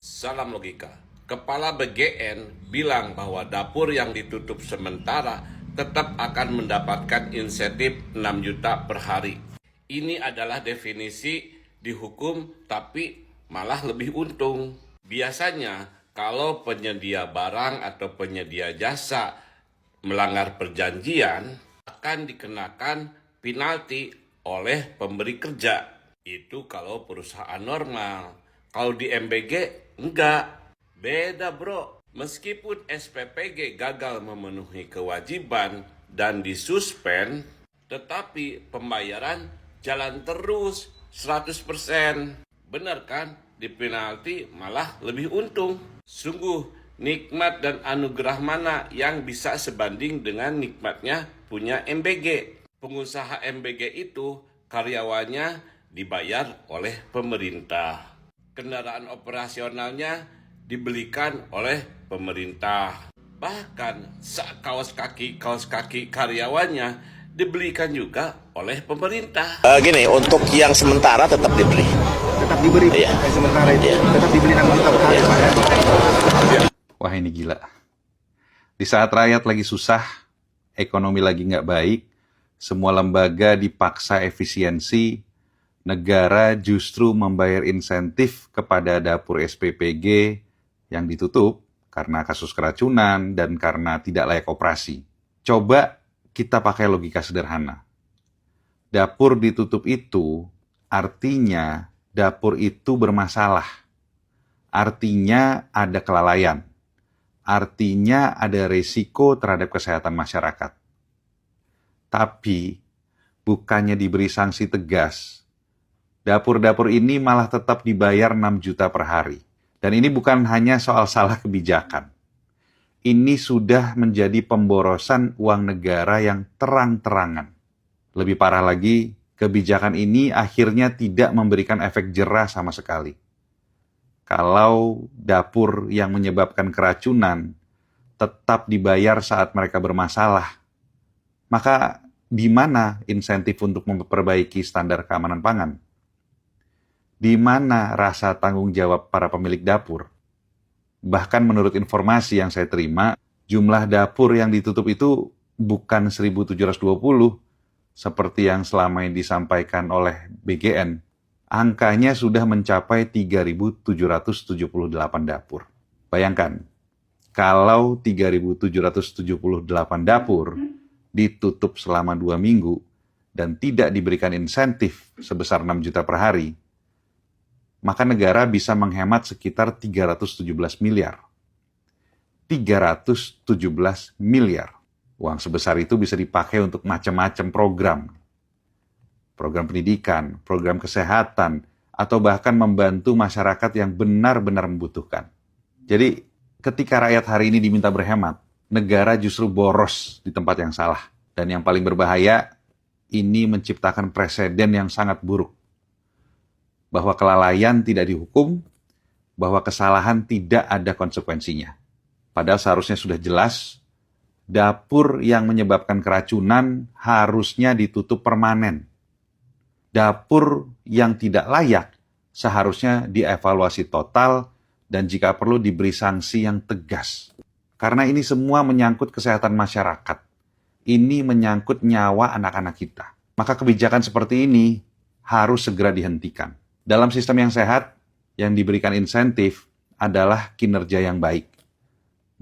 Salam logika. Kepala BGN bilang bahwa dapur yang ditutup sementara tetap akan mendapatkan insentif 6 juta per hari. Ini adalah definisi dihukum tapi malah lebih untung. Biasanya kalau penyedia barang atau penyedia jasa melanggar perjanjian akan dikenakan penalti oleh pemberi kerja. Itu kalau perusahaan normal. Kalau di MBG enggak. Beda bro. Meskipun SPPG gagal memenuhi kewajiban dan disuspend, tetapi pembayaran jalan terus 100%. Benar kan? Di penalti malah lebih untung. Sungguh nikmat dan anugerah mana yang bisa sebanding dengan nikmatnya punya MBG. Pengusaha MBG itu karyawannya dibayar oleh pemerintah. Kendaraan operasionalnya dibelikan oleh pemerintah. Bahkan kaos kaki karyawannya dibelikan juga oleh pemerintah. Gini, untuk yang sementara tetap dibeli. Tetap diberi Iya. sementara itu. Iya. Tetap diberi 6 juta per hari, Pak, ya? Wah, ini gila. Di saat rakyat lagi susah, ekonomi lagi nggak baik, semua lembaga dipaksa efisiensi, negara justru membayar insentif kepada dapur SPPG yang ditutup karena kasus keracunan dan karena tidak layak operasi. Coba kita pakai logika sederhana. Dapur ditutup itu artinya dapur itu bermasalah. Artinya ada kelalaian. Artinya ada resiko terhadap kesehatan masyarakat. Tapi bukannya diberi sanksi tegas, dapur-dapur ini malah tetap dibayar 6 juta per hari. Dan ini bukan hanya soal salah kebijakan. Ini sudah menjadi pemborosan uang negara yang terang-terangan. Lebih parah lagi, kebijakan ini akhirnya tidak memberikan efek jera sama sekali. Kalau dapur yang menyebabkan keracunan tetap dibayar saat mereka bermasalah, maka di mana insentif untuk memperbaiki standar keamanan pangan? Di mana rasa tanggung jawab para pemilik dapur? Bahkan menurut informasi yang saya terima, jumlah dapur yang ditutup itu bukan 1.720, seperti yang selama ini disampaikan oleh BGN. Angkanya sudah mencapai 3.778 dapur. Bayangkan, kalau 3.778 dapur ditutup selama 2 minggu dan tidak diberikan insentif sebesar 6 juta per hari, maka negara bisa menghemat sekitar 317 miliar. 317 miliar. Uang sebesar itu bisa dipakai untuk macam-macam program. Program pendidikan, program kesehatan, atau bahkan membantu masyarakat yang benar-benar membutuhkan. Jadi, ketika rakyat hari ini diminta berhemat, negara justru boros di tempat yang salah. Dan yang paling berbahaya, ini menciptakan preseden yang sangat buruk. Bahwa kelalaian tidak dihukum, bahwa kesalahan tidak ada konsekuensinya. Padahal seharusnya sudah jelas, dapur yang menyebabkan keracunan harusnya ditutup permanen. Dapur yang tidak layak seharusnya dievaluasi total dan jika perlu diberi sanksi yang tegas. Karena ini semua menyangkut kesehatan masyarakat. Ini menyangkut nyawa anak-anak kita. Maka kebijakan seperti ini harus segera dihentikan. Dalam sistem yang sehat, yang diberikan insentif adalah kinerja yang baik,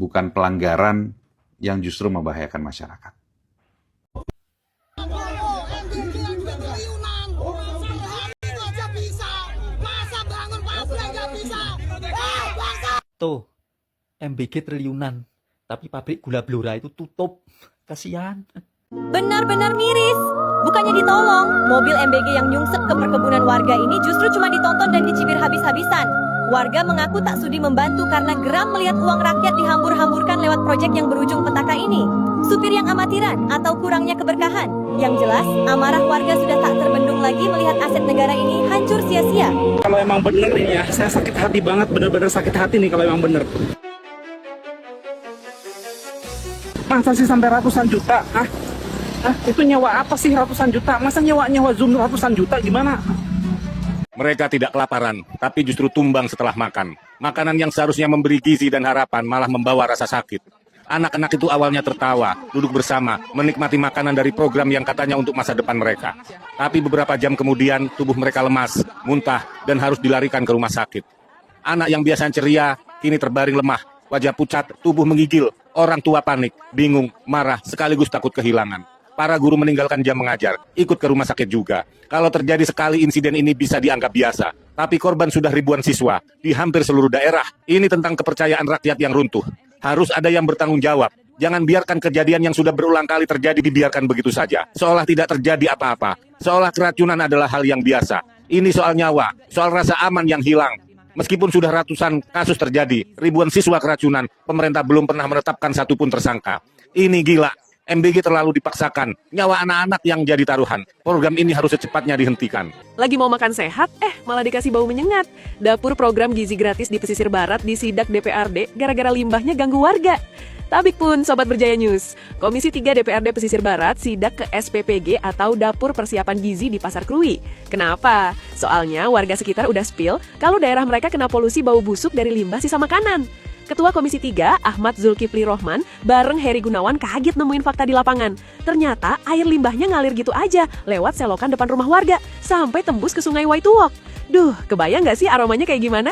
bukan pelanggaran yang justru membahayakan masyarakat. Tuh, MBG triliunan, tapi pabrik gula Blora itu tutup. Kasihan. Benar-benar miris. Bukannya ditolong, mobil MBG yang nyungsep ke perkebunan warga ini justru cuma ditonton dan dicibir habis-habisan. Warga mengaku tak sudi membantu karena geram melihat uang rakyat dihambur-hamburkan lewat proyek yang berujung petaka ini. Supir yang amatiran atau kurangnya keberkahan. Yang jelas, amarah warga sudah tak terbendung lagi melihat aset negara ini hancur sia-sia. Kalau emang bener nih ya, saya sakit hati banget, bener-bener sakit hati nih kalau emang bener. Masa sih sampai ratusan juta? Itu nyewa apa sih ratusan juta? Masa nyewa Zoom ratusan juta gimana? Mereka tidak kelaparan, tapi justru tumbang setelah makan. Makanan yang seharusnya memberi gizi dan harapan malah membawa rasa sakit. Anak-anak itu awalnya tertawa, duduk bersama, menikmati makanan dari program yang katanya untuk masa depan mereka. Tapi beberapa jam kemudian, tubuh mereka lemas, muntah, dan harus dilarikan ke rumah sakit. Anak yang biasanya ceria, kini terbaring lemah, wajah pucat, tubuh menggigil, orang tua panik, bingung, marah, sekaligus takut kehilangan. Para guru meninggalkan jam mengajar, ikut ke rumah sakit juga. Kalau terjadi sekali insiden ini bisa dianggap biasa. Tapi korban sudah ribuan siswa, di hampir seluruh daerah. Ini tentang kepercayaan rakyat yang runtuh. Harus ada yang bertanggung jawab. Jangan biarkan kejadian yang sudah berulang kali terjadi dibiarkan begitu saja. Seolah tidak terjadi apa-apa. Seolah keracunan adalah hal yang biasa. Ini soal nyawa, soal rasa aman yang hilang. Meskipun sudah ratusan kasus terjadi, ribuan siswa keracunan, pemerintah belum pernah menetapkan satupun tersangka. Ini gila. MBG terlalu dipaksakan. Nyawa anak-anak yang jadi taruhan. Program ini harus secepatnya dihentikan. Lagi mau makan sehat, malah dikasih bau menyengat. Dapur program gizi gratis di pesisir barat disidak DPRD gara-gara limbahnya ganggu warga. Tabik pun Sobat Berjaya News. Komisi 3 DPRD Pesisir Barat sidak ke SPPG atau Dapur Persiapan Gizi di Pasar Krui. Kenapa? Soalnya warga sekitar udah spill kalau daerah mereka kena polusi bau busuk dari limbah sisa makanan. Ketua Komisi 3, Ahmad Zulkifli Rohman, bareng Heri Gunawan kaget nemuin fakta di lapangan. Ternyata air limbahnya ngalir gitu aja, lewat selokan depan rumah warga, sampai tembus ke sungai Waituwok. Duh, kebayang nggak sih aromanya kayak gimana?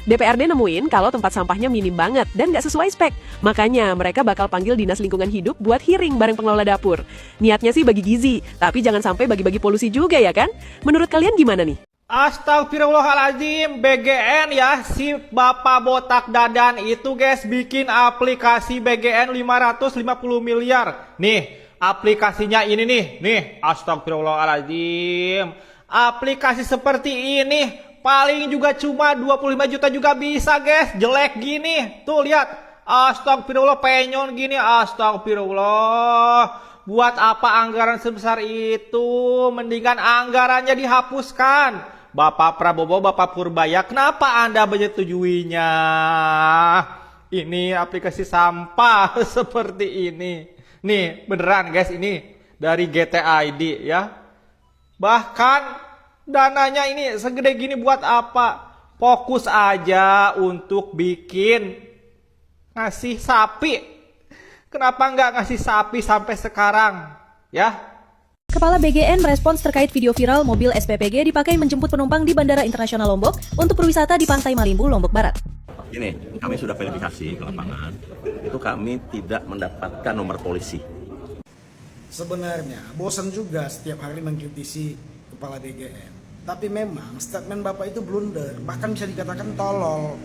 DPRD nemuin kalau tempat sampahnya minim banget dan nggak sesuai spek. Makanya mereka bakal panggil Dinas Lingkungan Hidup buat hearing bareng pengelola dapur. Niatnya sih bagi gizi, tapi jangan sampai bagi-bagi polusi juga ya kan? Menurut kalian gimana nih? Astagfirullahaladzim, BGN ya, si bapak botak dadan itu guys bikin aplikasi BGN 550 miliar. Nih, aplikasinya ini nih, astagfirullahaladzim. Aplikasi seperti ini paling juga cuma 25 juta juga bisa guys, jelek gini. Tuh lihat, astagfirullah penyon gini, astagfirullah. Buat apa anggaran sebesar itu? Mendingan anggarannya dihapuskan. Bapak Prabowo, Bapak Purbaya, kenapa Anda menyetujuinya? Ini aplikasi sampah seperti ini. Nih, beneran guys, ini dari GTID ya. Bahkan dananya ini segede gini buat apa? Fokus aja untuk bikin ngasih sapi. Kenapa nggak ngasih sapi sampai sekarang? Ya. Kepala BGN merespons terkait video viral mobil SPPG dipakai menjemput penumpang di Bandara Internasional Lombok untuk berwisata di Pantai Malimbu, Lombok Barat. Ini kami sudah verifikasi ke lapangan, itu kami tidak mendapatkan nomor polisi. Sebenarnya bosan juga setiap hari mengkritisi kepala BGN. Tapi memang statement Bapak itu blunder, bahkan bisa dikatakan tolol.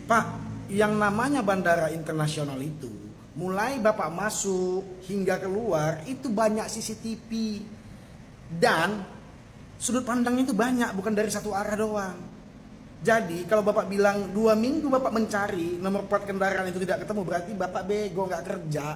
Pak, yang namanya Bandara Internasional itu mulai Bapak masuk hingga keluar itu banyak CCTV dan sudut pandangnya itu banyak, bukan dari satu arah doang. Jadi kalau Bapak bilang 2 minggu Bapak mencari nomor plat kendaraan itu tidak ketemu, berarti Bapak bego, nggak kerja.